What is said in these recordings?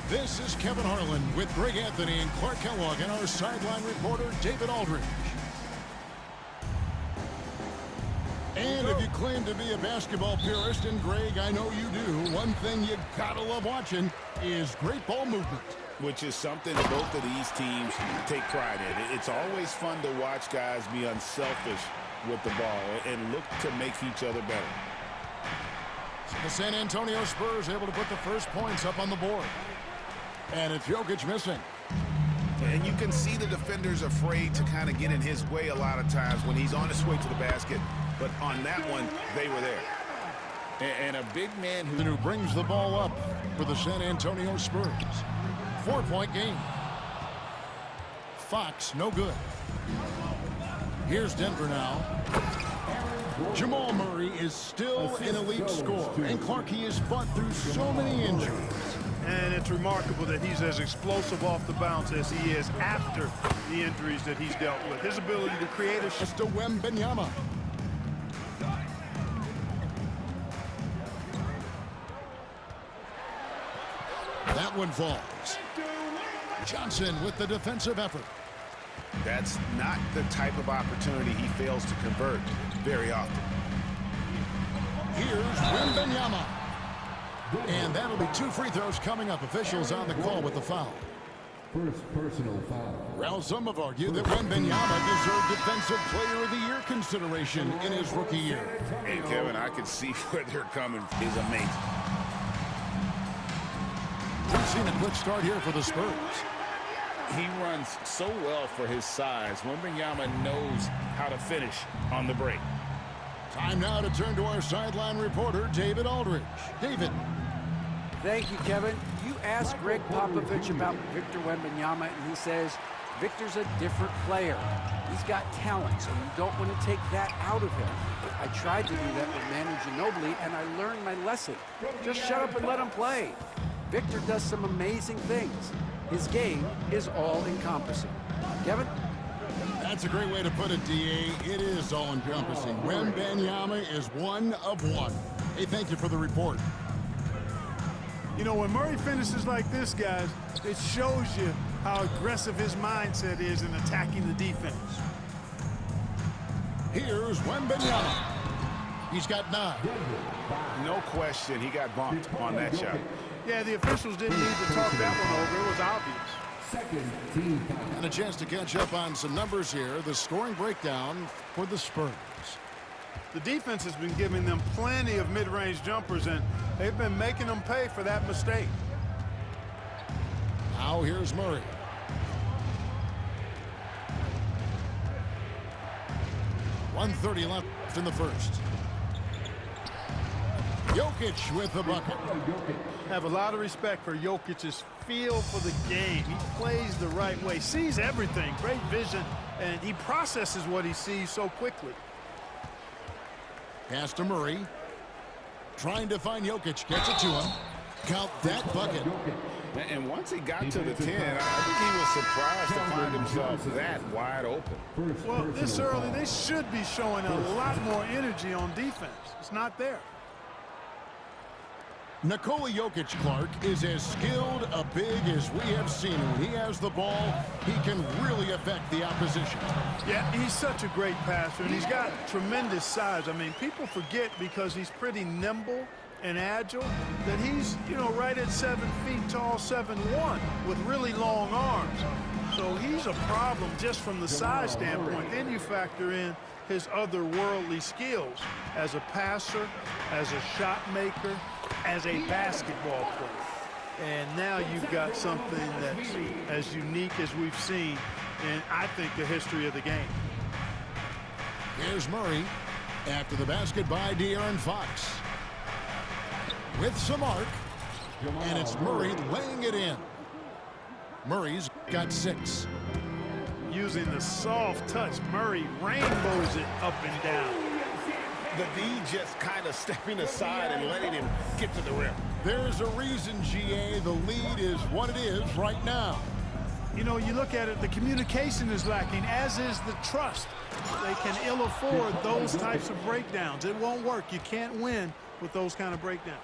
This is Kevin Harlan with Greg Anthony and Clark Kellogg and our sideline reporter, David Aldridge. And if you claim to be a basketball purist, and Greg, I know you do, one thing you gotta love watching is great ball movement. Which is something both of these teams take pride in. It's always fun to watch guys be unselfish with the ball and look to make each other better. So the San Antonio Spurs able to put the first points up on the board. And it's Jokic missing. And you can see the defenders afraid to kind of get in his way a lot of times when he's on his way to the basket. But on that one, they were there. And a big man who brings the ball up for the San Antonio Spurs. 4-point game. Fox, no good. Here's Denver now. Jamal Murray is still an elite scorer. And Clark, he has fought through so many injuries. And it's remarkable that he's as explosive off the bounce as he is after the injuries that he's dealt with. His ability to create a shot to Wembanyama. That one falls. Johnson with the defensive effort. That's not the type of opportunity he fails to convert very often. Here's Wembanyama. And that'll be 2 free throws coming up. Officials on the call with the foul. First personal foul. Well, some have argued that Wembanyama deserved Defensive Player of the Year consideration in his rookie year. Hey, Kevin, I can see where they're coming. Is amazing. We've seen a quick start here for the Spurs. He runs so well for his size. Wembanyama knows how to finish on the break. Time now to turn to our sideline reporter, David Aldridge. David. Thank you, Kevin. You asked Greg Popovich about Victor Wembanyama, and he says Victor's a different player. He's got talent, so you don't want to take that out of him. I tried to do that with Manu Ginobili, and I learned my lesson. Just shut up and let him play. Victor does some amazing things. His game is all-encompassing. Kevin? That's a great way to put it, D.A. It is all-encompassing. Wembanyama is one of one. Hey, thank you for the report. You know, when Murray finishes like this, guys, it shows you how aggressive his mindset is in attacking the defense. Here's Wembanyama. He's got 9. No question, he got bumped on that shot. Yeah, the officials didn't need to talk that one over. It was obvious. Second team foul. And a chance to catch up on some numbers here. The scoring breakdown for the Spurs. The defense has been giving them plenty of mid-range jumpers, and they've been making them pay for that mistake. Now here's Murray. .130 left in the first. Jokic with the bucket. Have a lot of respect for Jokic's feel for the game. He plays the right way, sees everything, great vision, and he processes what he sees so quickly. Pass to Murray. Trying to find Jokic. Gets it to him. Count that bucket. And once he got to the 10, I think he was surprised to find himself that wide open. Well, this early, they should be showing a lot more energy on defense. It's not there. Nikola Jokic, Clark, is as skilled a big as we have seen. When he has the ball, he can really affect the opposition. Yeah, he's such a great passer, and he's got tremendous size. I mean, people forget because he's pretty nimble and agile that he's, you know, right at 7 feet tall, 7'1", with really long arms. So he's a problem just from the size standpoint. Then you factor in his otherworldly skills as a passer, as a shot maker, as a basketball player. And now you've got something that's as unique as we've seen in, I think, the history of the game. Here's Murray after the basket by De'Aaron Fox. With some arc, and it's Murray laying it in. Murray's got 6. Using the soft touch, Murray rainbows it up and down. The D just kind of stepping aside and letting him get to the rim. There's a reason, GA, the lead is what it is right now. You know, you look at it, the communication is lacking, as is the trust. They can ill afford those types of breakdowns. It won't work. You can't win with those kind of breakdowns.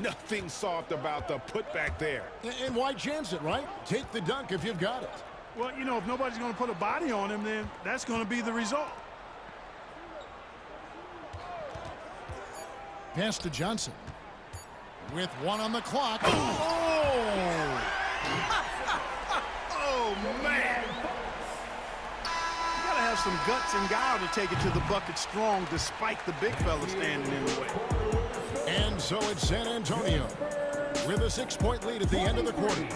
Nothing soft about the putback there. And why chance it, right? Take the dunk if you've got it. Well, you know, if nobody's going to put a body on him, then that's going to be the result. Pass to Johnson. With 1 on the clock. Oh! Oh, man. You got to have some guts and guile to take it to the bucket strong despite the big fella standing in the way. And so it's San Antonio with a 6-point lead at the end of the quarter.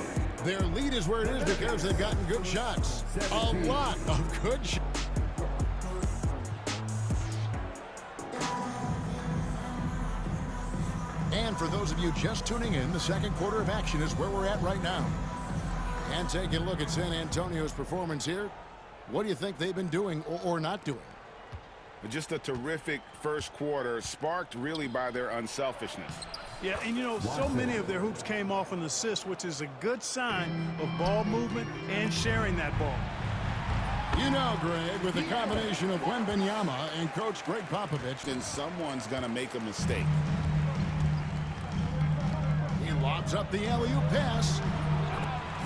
Their lead is where it is because they've gotten good shots. A lot of good shots. And for those of you just tuning in, the second quarter of action is where we're at right now. And taking a look at San Antonio's performance here, what do you think they've been doing or not doing? Just a terrific first quarter, sparked really by their unselfishness. Yeah, and you know, so many of their hoops came off an assist, which is a good sign of ball movement and sharing that ball. You know, Greg, with the combination of Wembanyama and Coach Greg Popovich, Then someone's going to make a mistake. he lobs up the alley-oop pass.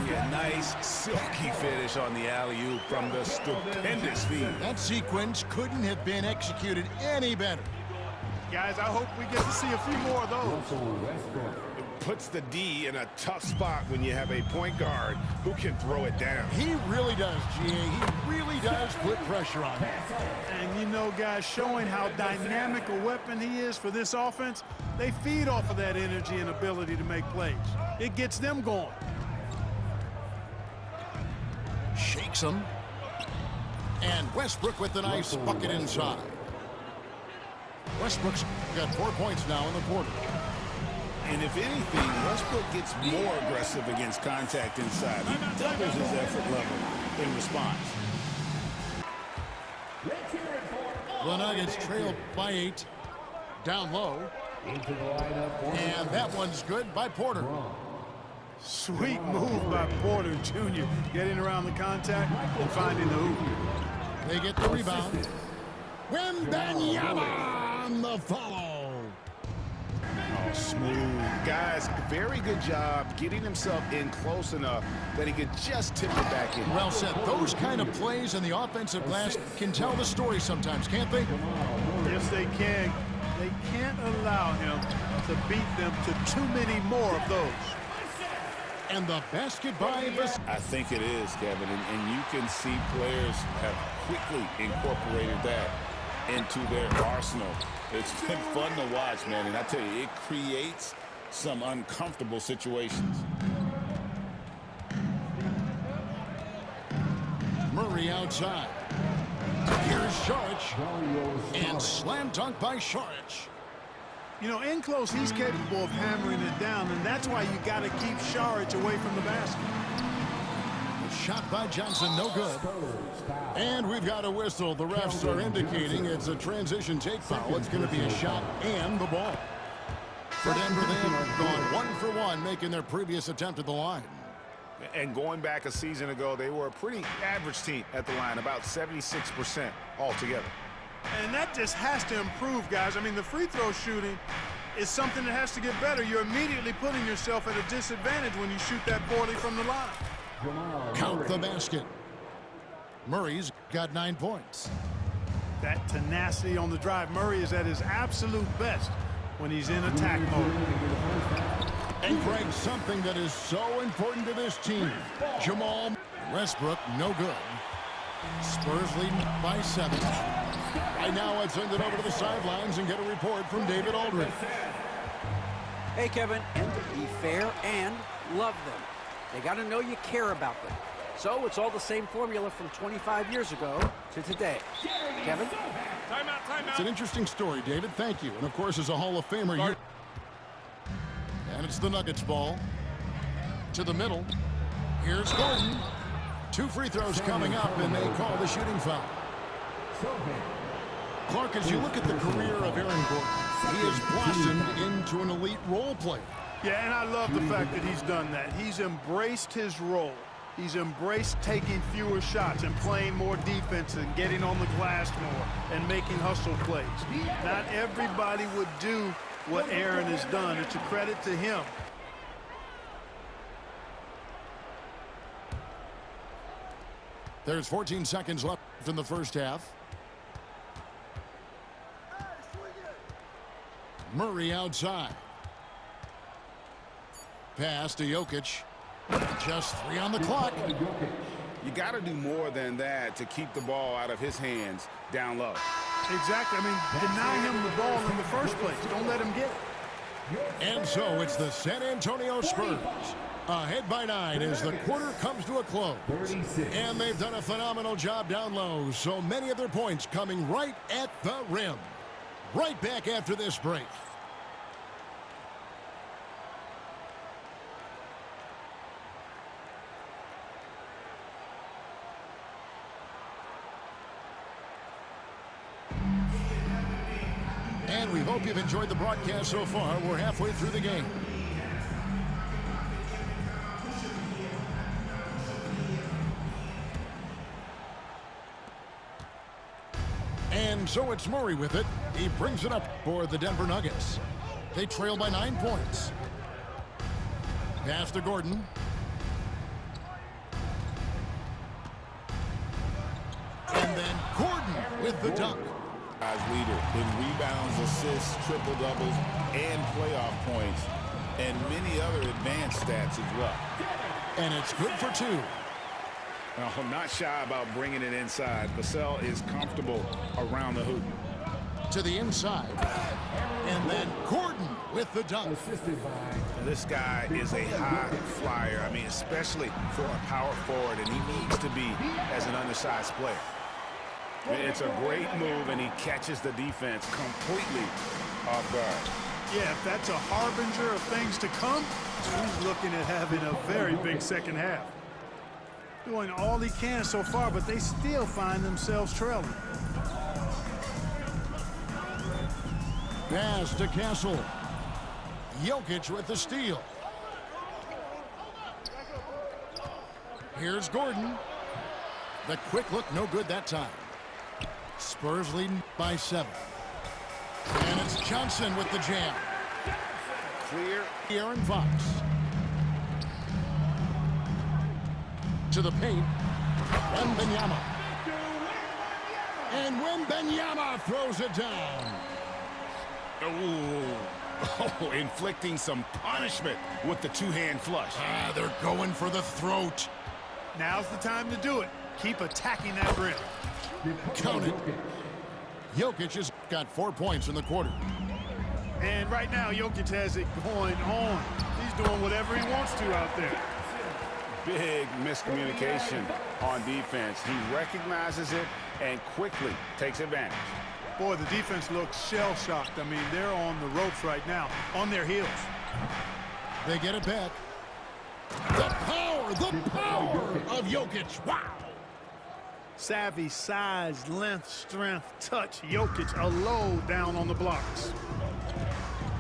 Yeah, nice silky finish on the alley-oop from the stupendous feed. That sequence couldn't have been executed any better. Guys, I hope we get to see a few more of those. Russell Westbrook. It puts the D in a tough spot when you have a point guard who can throw it down. He really does, GA. He really does put pressure on him. And you know, guys, showing how dynamic a weapon he is for this offense, they feed off of that energy and ability to make plays. It gets them going. Shakes him. And Westbrook with the nice bucket inside. Westbrook's got 4 points now in the quarter. And if anything, Westbrook gets more aggressive against contact inside. He doubles his effort level in response. The Nuggets trail by 8. Down low. Into the lineup. And that one's good by Porter. Sweet move by Porter Jr. getting around the contact and finding the hoop. They get the rebound. Wembanyama on the follow. Oh, smooth. Guys, very good job getting himself in close enough that he could just tip it back in. Well said. Those kind of plays in the offensive glass can tell the story sometimes, can't they? Yes, they can. They can't allow him to beat them to too many more of those. And the basket by Vas. I think it is, Kevin, and you can see players have quickly incorporated that into their arsenal. It's been fun to watch, man, and I tell you, it creates some uncomfortable situations. Murray outside. Here's Saric. And slam dunk by Saric. You know, in close, he's capable of hammering it down, and that's why you got to keep Saric away from the basket. Shot by Johnson, no good. And we've got a whistle. The refs are indicating it's a transition take foul. It's going to be a shot and the ball. For Denver, they have gone 1 for 1, making their previous attempt at the line. And going back a season ago, they were a pretty average team at the line, about 76% altogether. And that just has to improve, guys. I mean, the free throw shooting is something that has to get better. You're immediately putting yourself at a disadvantage when you shoot that poorly from the line. Count the basket. Murray's got 9 points. That tenacity on the drive. Murray is at his absolute best when he's in attack mode. And Greg, something that is so important to this team. Jamal Westbrook, no good. Spurs leading by 7. Right now, I'd send it over to the sidelines and get a report from David Aldridge. Hey, Kevin, and be fair and love them. They got to know you care about them. So it's all the same formula from 25 years ago to today. Kevin? It's an interesting story, David. Thank you. And, of course, as a Hall of Famer, you... And it's the Nuggets ball. To the middle. Here's Gordon. 2 free throws coming up, and they call the shooting foul. Clark, as you look at the career of Aaron Gordon, he has blossomed into an elite role player. Yeah, and I love the fact that he's done that. He's embraced his role. He's embraced taking fewer shots and playing more defense and getting on the glass more and making hustle plays. Not everybody would do what Aaron has done. It's a credit to him. There's 14 seconds left in the first half. Murray outside. Pass to Jokic. Just 3 on the clock. You got to do more than that to keep the ball out of his hands down low. Exactly. I mean, deny him the ball in the first place. Don't let him get it. And so it's the San Antonio Spurs ahead by 9 as the quarter comes to a close. And they've done a phenomenal job down low. So many of their points coming right at the rim. Right back after this break. And we hope you've enjoyed the broadcast so far. We're halfway through the game. And so it's Murray with it. He brings it up for the Denver Nuggets. They trail by 9 points. Pass to Gordon. And then Gordon with the dunk. Leader in rebounds, assists, triple doubles, and playoff points, and many other advanced stats as well. And it's good for 2. Now, not shy about bringing it inside. Vassell is comfortable around the hoop. To the inside. And then Gordon with the dunk. This guy is a high flyer. I mean, especially for a power forward, and he needs to be as an undersized player. It's a great move, and he catches the defense completely off guard. Yeah, if that's a harbinger of things to come, he's looking at having a very big second half. Doing all he can so far, but they still find themselves trailing. Pass to Castle. Jokic with the steal. Here's Gordon. The quick look, no good that time. Spurs leading by 7. And it's Johnson with the jam. Clear. Aaron Fox. To the paint. Wembanyama. And Wembanyama throws it down. Oh, inflicting some punishment with the two-hand flush. They're going for the throat. Now's the time to do it. Keep attacking that rim. Count it. Jokic has got 4 points in the quarter. And right now, Jokic has it going on. He's doing whatever he wants to out there. Big miscommunication on defense. He recognizes it and quickly takes advantage. Boy, the defense looks shell-shocked. I mean, they're on the ropes right now, on their heels. They get it back. The power of Jokic. Wow. Savvy, size, length, strength, touch. Jokic, a load down on the blocks.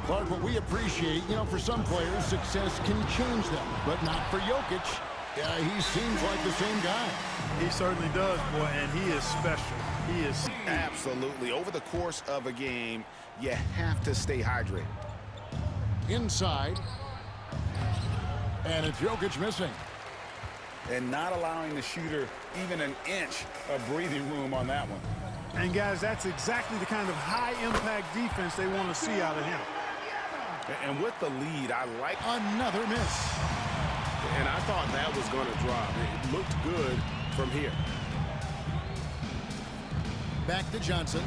Clark, what we appreciate, for some players, success can change them, but not for Jokic. He seems like the same guy. He certainly does, boy, and he is special. He is. Absolutely. Over the course of a game, you have to stay hydrated. Inside. And it's Jokic missing. And not allowing the shooter even an inch of breathing room on that one. And, guys, that's exactly the kind of high-impact defense they want to see out of him. And with the lead, I like another miss. And I thought that was going to drop. It looked good from here. Back to Johnson.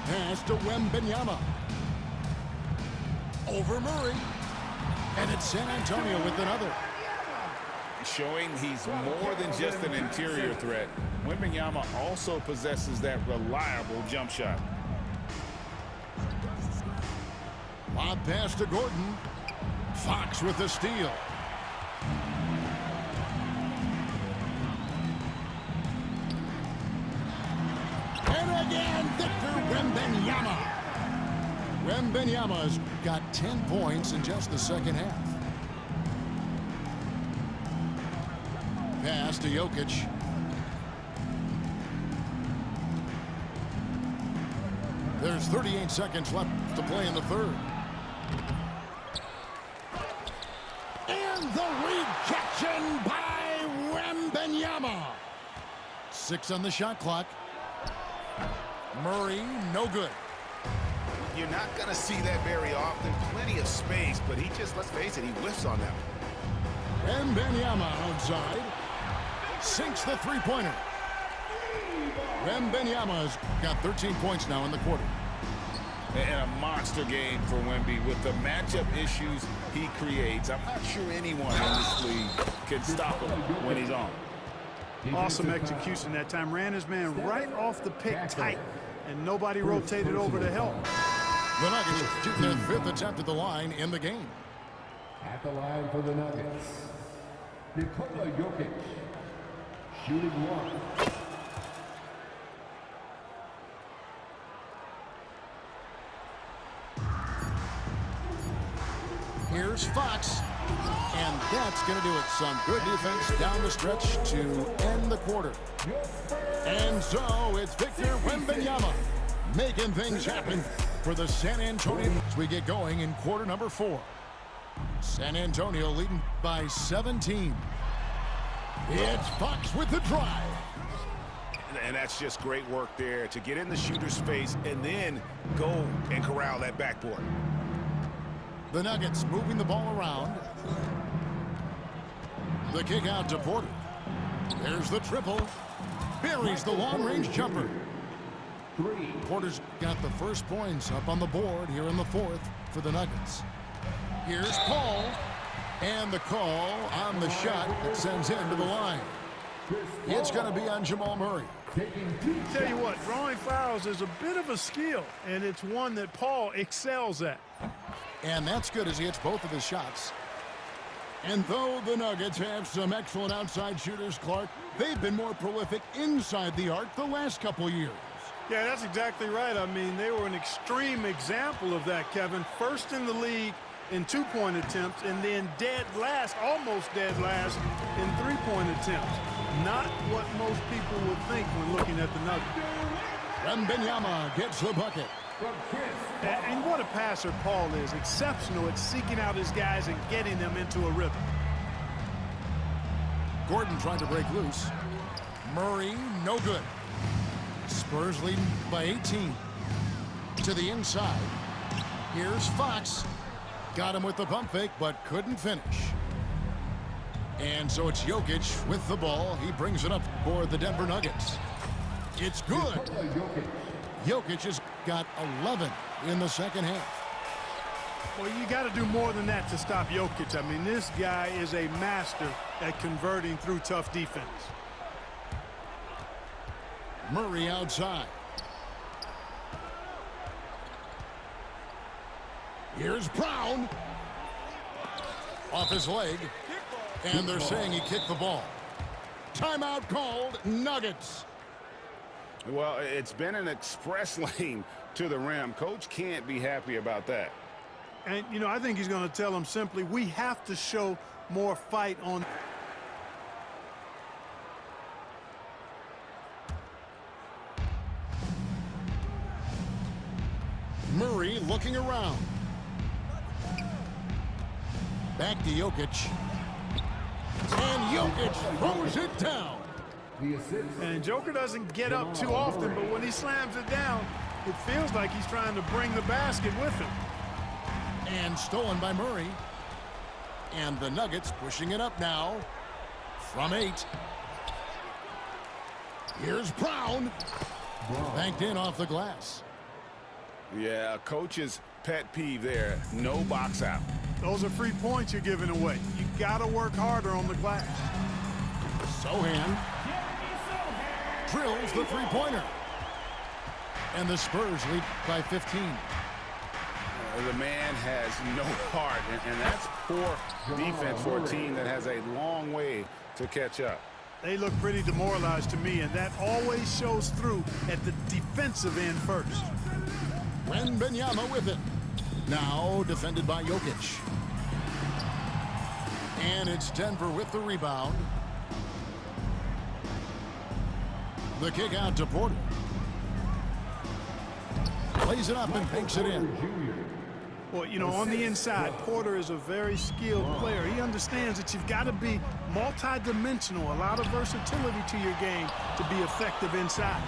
Pass to Wembanyama. Over Murray. And it's San Antonio with another. Showing he's more than just an interior threat. Wembanyama also possesses that reliable jump shot. Lob pass to Gordon. Fox with the steal. And again, Victor Wembanyama. Wembanyama's got 10 points in just the second half. Pass to Jokic. There's 38 seconds left to play in the third. And the rejection by Wembanyama. 6 on the shot clock. Murray, no good. You're not going to see that very often. Plenty of space, but he just, let's face it, he whiffs on that one. Wembanyama outside. Sinks the three-pointer. Wembanyama's got 13 points now in the quarter. And a monster game for Wemby with the matchup issues he creates. I'm not sure anyone in this league can stop him when he's on. Awesome execution that time. Ran his man right off the pick tight, and nobody rotated over to help. The Nuggets shooting their 5th attempt at the line in the game. At the line for the Nuggets, Nikola Jokic, shooting 1. Here's Fox, and that's going to do it. Some good defense down the stretch to end the quarter. And so it's Victor Wembanyama making things happen for the San Antonio as we get going in quarter number 4. San Antonio leading by 17. It's Fox with the drive. And that's just great work there to get in the shooter's face and then go and corral that backboard. The Nuggets moving the ball around. The kick out to Porter. There's the triple. Buries the long-range jumper. Porter's got the first points up on the board here in the 4th for the Nuggets. Here's Paul. And the call on the shot that sends him to the line. It's going to be on Jamal Murray. Tell you what, drawing fouls is a bit of a skill, and it's one that Paul excels at. And that's good as he hits both of his shots. And though the Nuggets have some excellent outside shooters, Clark, they've been more prolific inside the arc the last couple years. Yeah, that's exactly right. I mean, they were an extreme example of that, Kevin. First in the league in 2-point attempts, and then dead last, almost dead last, in 3-point attempts. Not what most people would think when looking at the Nuggets. Wembanyama gets the bucket. And what a passer Paul is. Exceptional at seeking out his guys and getting them into a rhythm. Gordon trying to break loose. Murray, no good. Spurs leading by 18. To the inside. Here's Fox. Got him with the pump fake, but couldn't finish. And so it's Jokic with the ball. He brings it up for the Denver Nuggets. It's good. Jokic has got 11 in the second half. Well, you got to do more than that to stop Jokic. I mean, this guy is a master at converting through tough defense. Murray outside. Here's Brown. Off his leg. And they're saying he kicked the ball. Timeout called, Nuggets. Well, it's been an express lane to the rim. Coach can't be happy about that. And, you know, I think he's going to tell them simply, we have to show more fight on. Murray looking around. Back to Jokic. And Jokic throws it down. And Joker doesn't get up too often, but when he slams it down, it feels like he's trying to bring the basket with him. And stolen by Murray. And the Nuggets pushing it up now from 8. Here's Brown. Banked in off the glass. Yeah, coach's pet peeve there. No box out. Those are free points you're giving away. You got to work harder on the glass. Sohan drills the three-pointer. And the Spurs lead by 15. The man has no heart, and that's poor defense for a team that has a long way to catch up. They look pretty demoralized to me, and that always shows through at the defensive end first. Wembanyama with it. Now defended by Jokic. And it's Denver with the rebound. The kick out to Porter. Lays it up and banks it in. Well, you know, on the inside, Porter is a very skilled player. He understands that you've got to be multi-dimensional, a lot of versatility to your game to be effective inside.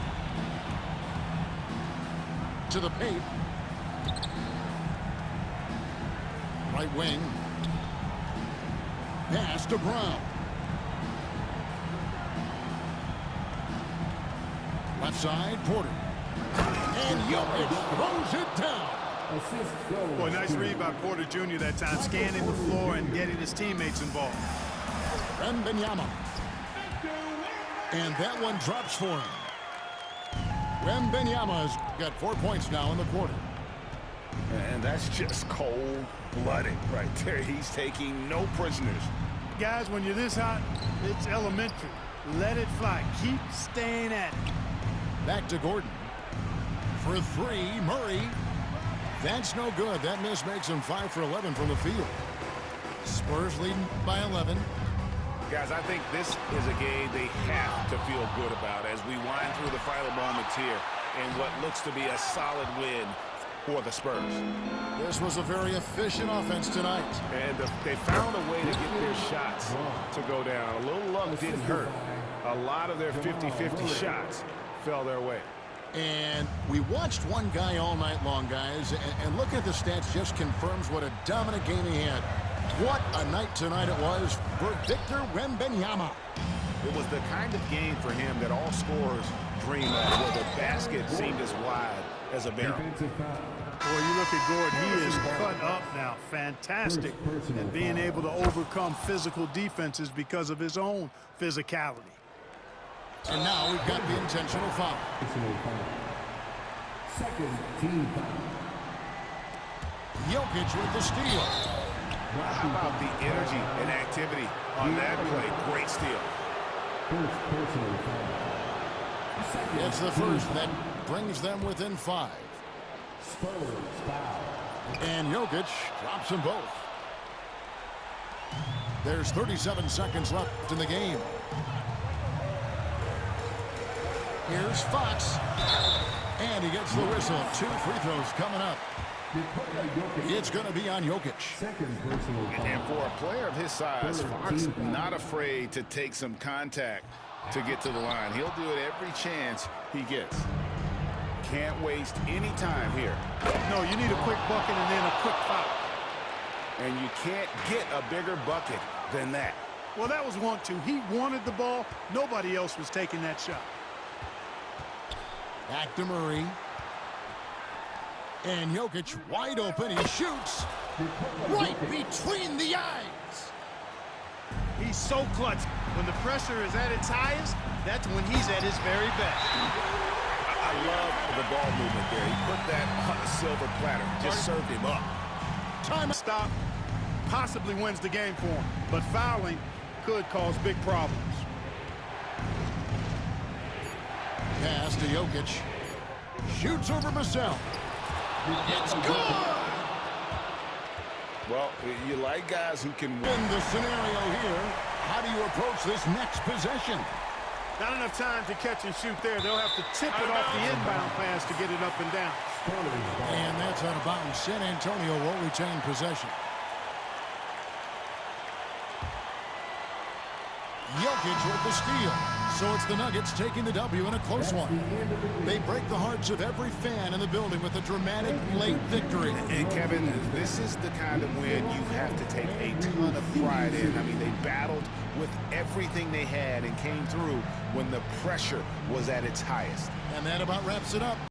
To the paint. Right wing. Pass to Brown. Left side, Porter. And Jokic throws it down. Boy, nice read by Porter Jr. that time, scanning the floor and getting his teammates involved. Wembanyama. And that one drops for him. Wembanyama's got 4 points now in the quarter. And that's just cold-blooded right there. He's taking no prisoners. Guys, when you're this hot, it's elementary. Let it fly. Keep staying at it. Back to Gordon. For three, Murray. That's no good. That miss makes him 5 for 11 from the field. Spurs leading by 11. Guys, I think this is a game they have to feel good about as we wind through the final moments here in what looks to be a solid win for the Spurs. This was a very efficient offense tonight. And they found a way to get their shots to go down. A little luck didn't hurt. A lot of their 50-50 shots fell their way. And we watched one guy all night long, guys, and looking at the stats just confirms what a dominant game he had. What a night tonight it was for Victor Wembanyama. It was the kind of game for him that all scorers dream of, where the basket seemed as wide as a barrel. Boy, you look at Gordon, he is cut up now. Fantastic at being able to overcome physical defenses because of his own physicality. And now we've got the intentional foul. Second team foul. Jokic with the steal. How about the energy and activity on that play? Great steal. First personal foul. It's the first that brings them within 5. Spurs foul. And Jokic drops them both. There's 37 seconds left in the game. Here's Fox. And he gets the whistle. 2 free throws coming up. It's going to be on Jokic. Second personal foul. And for a player of his size, Fox not afraid to take some contact to get to the line. He'll do it every chance he gets. Can't waste any time here. No, you need a quick bucket and then a quick foul. And you can't get a bigger bucket than that. Well, that was 1-2. He wanted the ball. Nobody else was taking that shot. Back to Murray. And Jokic wide open. He shoots right between the eyes. He's so clutch. When the pressure is at its highest, that's when he's at his very best. I love the ball movement there. He put that on a silver platter. Just served him up. Time stop possibly wins the game for him, but fouling could cause big problems. Pass to Jokic. Shoots over Vassell. It's good! Well, you like guys who can win. In the scenario here, how do you approach this next possession? Not enough time to catch and shoot there. They'll have to tip it off the inbound pass to get it up and down. And that's out of bounds. San Antonio will retain possession. Jokic with the steal. So it's the Nuggets taking the W in a close one. They break the hearts of every fan in the building with a dramatic late victory. And Kevin, this is the kind of win you have to take a ton of pride in. I mean, they battled with everything they had and came through when the pressure was at its highest. And that about wraps it up.